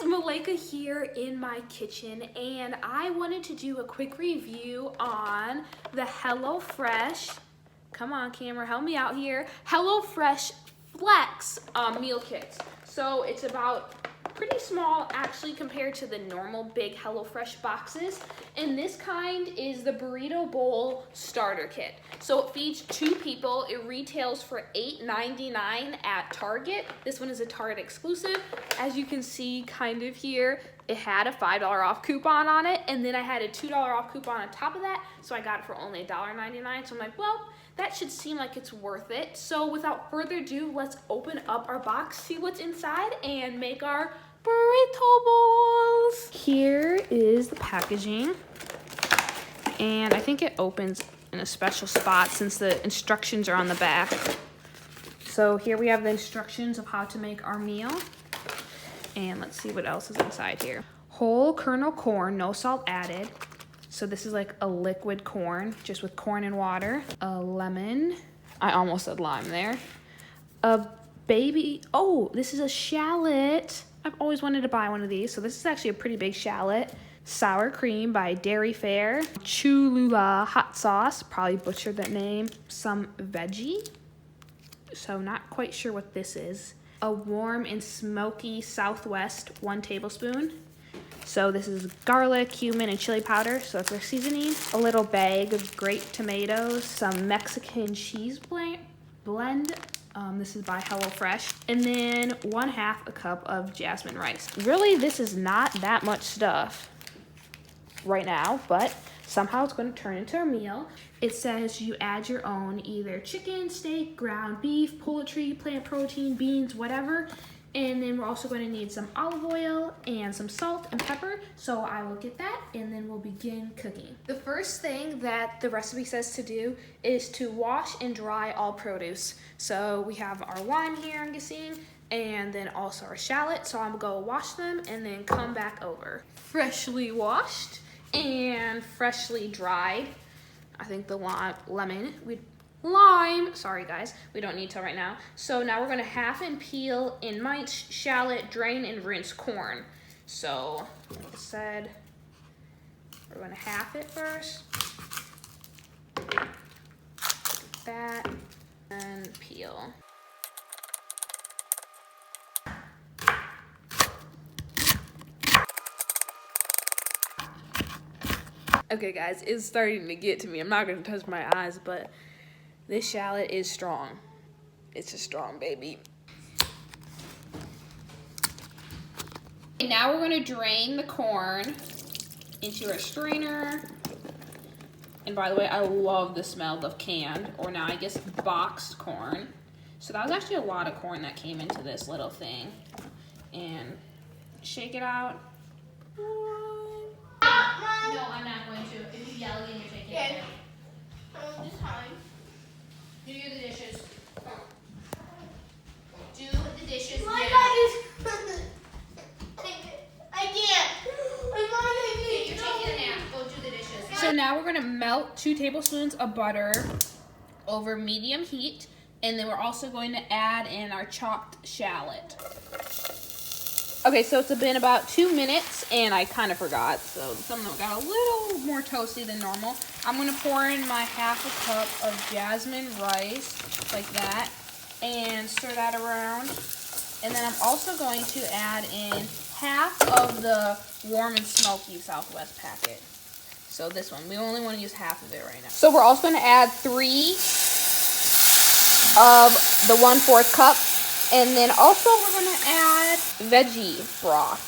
Malika here in my kitchen, and I wanted to do a quick review on the HelloFresh, come on camera, help me out here, HelloFresh Flex meal kits. So it's about pretty small actually compared to the normal big HelloFresh boxes, and this kind is the Burrito Bowl Starter Kit. So it feeds 2 people. It retails for $8.99 at Target. This one is a Target exclusive. As you can see kind of here, it had a $5 off coupon on it, and then I had a $2 off coupon on top of that, so I got it for only $1.99. So I'm like, well, that should seem like it's worth it. So without further ado, let's open up our box, see what's inside, and make our burrito bowls. Here is the packaging, and I think it opens in a special spot since the instructions are on the back. So here we have the instructions of how to make our meal, and let's see what else is inside here. Whole kernel corn, no salt added. So this is like a liquid corn, just with corn and water. A lemon, I almost said lime there. A baby, oh, this is a shallot. I've always wanted to buy one of these, so this is actually a pretty big shallot. Sour cream by Dairy Fair. Cholula hot sauce, probably butchered that name. Some veggie, so not quite sure what this is. A warm and smoky Southwest 1 tablespoon. So this is garlic, cumin, and chili powder, so that's our seasoning. A little bag of grape tomatoes. Some Mexican cheese blend. This is by HelloFresh. And then 1/2 a cup of jasmine rice. Really, this is not that much stuff right now, but somehow it's going to turn into a meal. It says you add your own, either chicken, steak, ground beef, poultry, plant protein, beans, whatever. And then we're also going to need some olive oil and some salt and pepper. So I will get that, and then we'll begin cooking. The first thing that the recipe says to do is to wash and dry all produce. So we have our lime here, I'm guessing, and then also our shallot. So I'm gonna go wash them and then come back over. Freshly washed and freshly dried. I think the lime, sorry guys, we don't need to right now. So now we're gonna half and peel and mince shallot, drain and rinse corn. So like I said, we're gonna half it first, like that, and peel. Okay guys, it's starting to get to me. I'm not gonna touch my eyes, but this shallot is strong. It's a strong baby. And now we're gonna drain the corn into a strainer. And by the way, I love the smell of canned, or now I guess boxed corn. So that was actually a lot of corn that came into this little thing. And shake it out. No, I'm not going to. If you yell again, you're taking it. This time. Do the dishes. Do the dishes. My God is. I can't. You're taking a nap. Go do the dishes. So now we're gonna melt 2 tablespoons of butter over medium heat, and then we're also going to add in our chopped shallot. Okay, so it's been about 2 minutes, and I kind of forgot, so some of them got a little more toasty than normal. I'm going to pour in my 1/2 cup of jasmine rice, like that, and stir that around. And then I'm also going to add in 1/2 of the warm and smoky Southwest packet. So this one, we only want to use 1/2 of it right now. So we're also going to add 3 of the 1/4 cup. And then also we're going to add veggie broth.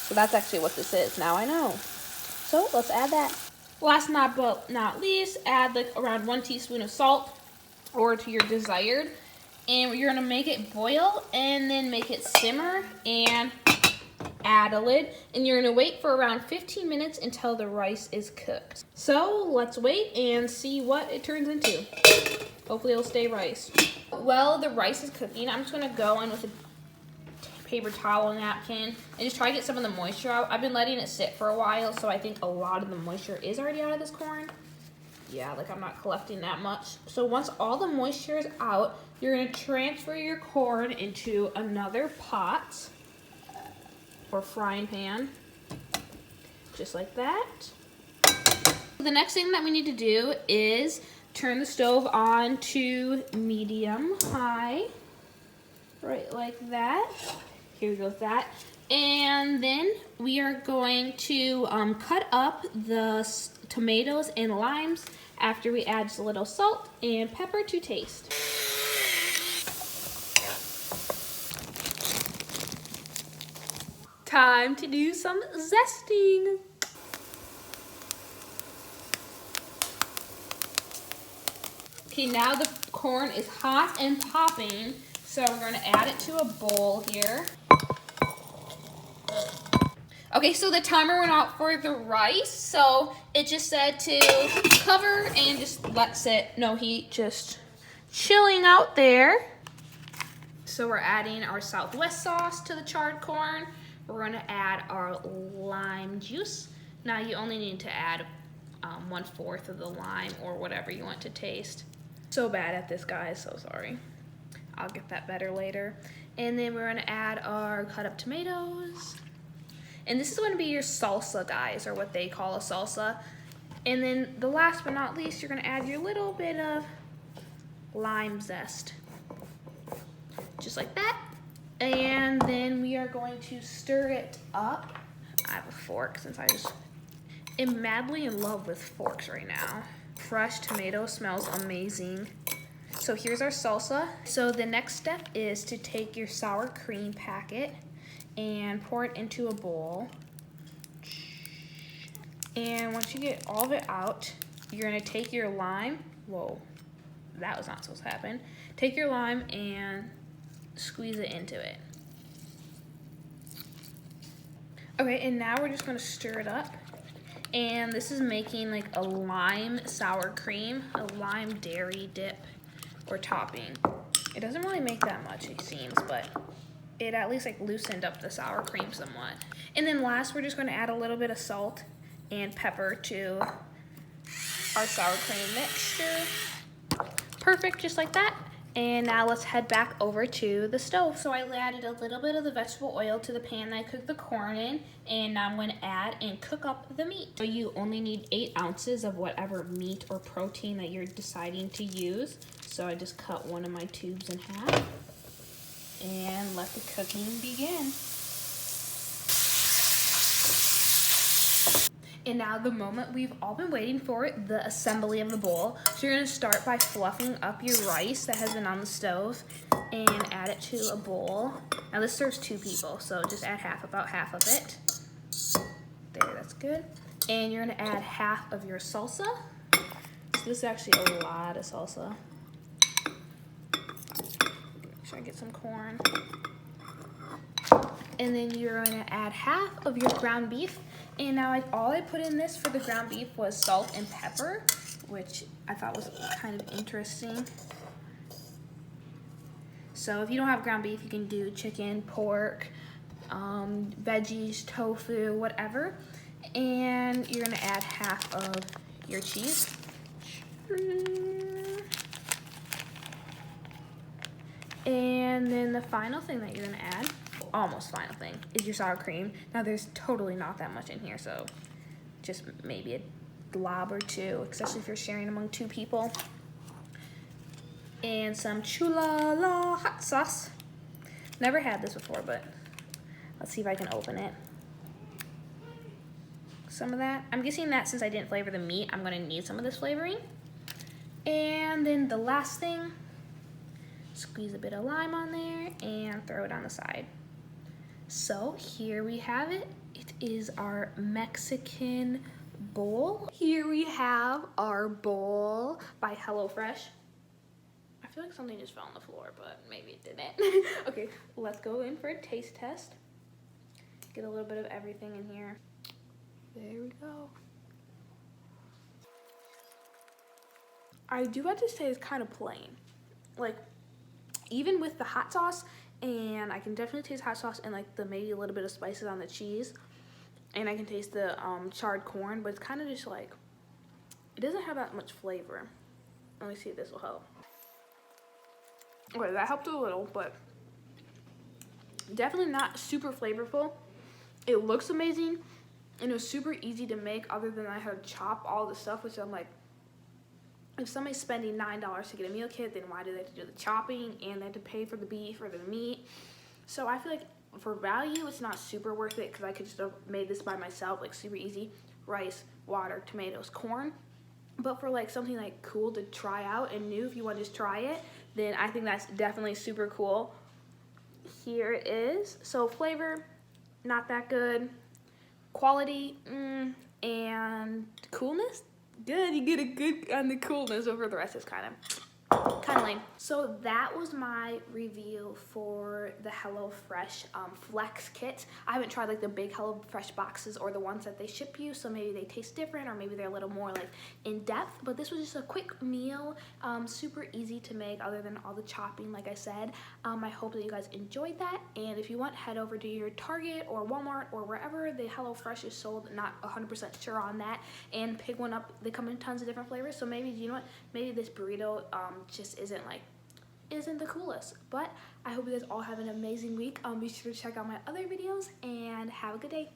So that's actually what this is. Now I know. So let's add that. Last but not least, add like around 1 teaspoon of salt, or to your desired. And you're going to make it boil and then make it simmer and add a lid. And you're going to wait for around 15 minutes until the rice is cooked. So let's wait and see what it turns into. Hopefully it'll stay rice. Well, the rice is cooking. I'm just gonna go in with a paper towel and napkin and just try to get some of the moisture out. I've been letting it sit for a while, so I think a lot of the moisture is already out of this corn. Yeah, like I'm not collecting that much. So once all the moisture is out, you're gonna transfer your corn into another pot. or frying pan, just like that. The next thing that we need to do is turn the stove on to medium high, right like that. Here we go with that. And then we are going to cut up the tomatoes and limes after we add just a little salt and pepper to taste. Time to do some zesting. Okay, now the corn is hot and popping, so we're going to add it to a bowl here. Okay, so the timer went out for the rice, so it just said to cover and just let sit, no heat, just chilling out there. So we're adding our Southwest sauce to the charred corn. We're going to add our lime juice. Now you only need to add 1/4 of the lime or whatever you want to taste. So bad at this, guys, so sorry. I'll get that better later. And then we're going to add our cut up tomatoes. And this is going to be your salsa, guys, or what they call a salsa. And then the last but not least, you're going to add your little bit of lime zest. Just like that. And then we are going to stir it up. I have a fork since I just am madly in love with forks right now. Fresh tomato smells amazing. So here's our salsa. So the next step is to take your sour cream packet and pour it into a bowl. And once you get all of it out, you're gonna take your lime. Whoa, that was not supposed to happen. Take your lime and squeeze it into it. Okay, and now we're just gonna stir it up. And this is making like a lime sour cream, a lime dairy dip or topping. It doesn't really make that much, it seems, but it at least like loosened up the sour cream somewhat. And then last, we're just gonna add a little bit of salt and pepper to our sour cream mixture. Perfect, just like that. And now let's head back over to the stove. So I added a little bit of the vegetable oil to the pan that I cooked the corn in, and now I'm gonna add and cook up the meat. So you only need 8 ounces of whatever meat or protein that you're deciding to use. So I just cut one of my tubes in half and let the cooking begin. And now the moment we've all been waiting for, the assembly of the bowl. So you're gonna start by fluffing up your rice that has been on the stove and add it to a bowl. Now this serves 2 people, so just add about half of it. There, that's good. And you're gonna add half of your salsa. So this is actually a lot of salsa. Make sure I get some corn. And then you're gonna add half of your ground beef. And now all I put in this for the ground beef was salt and pepper, which I thought was kind of interesting. So if you don't have ground beef, you can do chicken, pork, veggies, tofu, whatever. And you're gonna add half of your cheese. And then the final thing that you're gonna add, almost final thing, is your sour cream. Now there's totally not that much in here, so just maybe a glob or 2, especially if you're sharing among 2 people. And some chulala hot sauce. Never had this before, but let's see if I can open it. Some of that. I'm guessing that since I didn't flavor the meat, I'm gonna need some of this flavoring. And then the last thing, squeeze a bit of lime on there and throw it on the side. So here we have it. It is our Mexican bowl. Here we have our bowl by HelloFresh. I feel like something just fell on the floor, but maybe it didn't. Okay, let's go in for a taste test. Get a little bit of everything in here. There we go. I do have to say it's kind of plain. Like, even with the hot sauce, and I can definitely taste hot sauce and like maybe a little bit of spices on the cheese, and I can taste the charred corn, but it's kind of just like, it doesn't have that much flavor. Let me see if this will help. Okay, that helped a little, but definitely not super flavorful. It looks amazing, and it was super easy to make other than I had to chop all the stuff, which I'm like, if somebody's spending $9 to get a meal kit, then why do they have to do the chopping and they have to pay for the beef or the meat? So I feel like for value, it's not super worth it because I could just have made this by myself, like super easy. Rice, water, tomatoes, corn. But for like something like cool to try out and new, if you want to just try it, then I think that's definitely super cool. Here it is. So flavor, not that good. Quality, and coolness, good. You get a good on the coolness, over the rest is kind of lame. So that was my review for the HelloFresh Flex kit. I haven't tried like the big HelloFresh boxes or the ones that they ship you, so maybe they taste different or maybe they're a little more like in depth, but this was just a quick meal, super easy to make other than all the chopping like I said. I hope that you guys enjoyed that, and if you want, head over to your Target or Walmart or wherever the HelloFresh is sold, not 100% sure on that, and pick one up. They come in tons of different flavors, so maybe, you know what, maybe this burrito just isn't the coolest. But I hope you guys all have an amazing week. Be sure to check out my other videos and have a good day.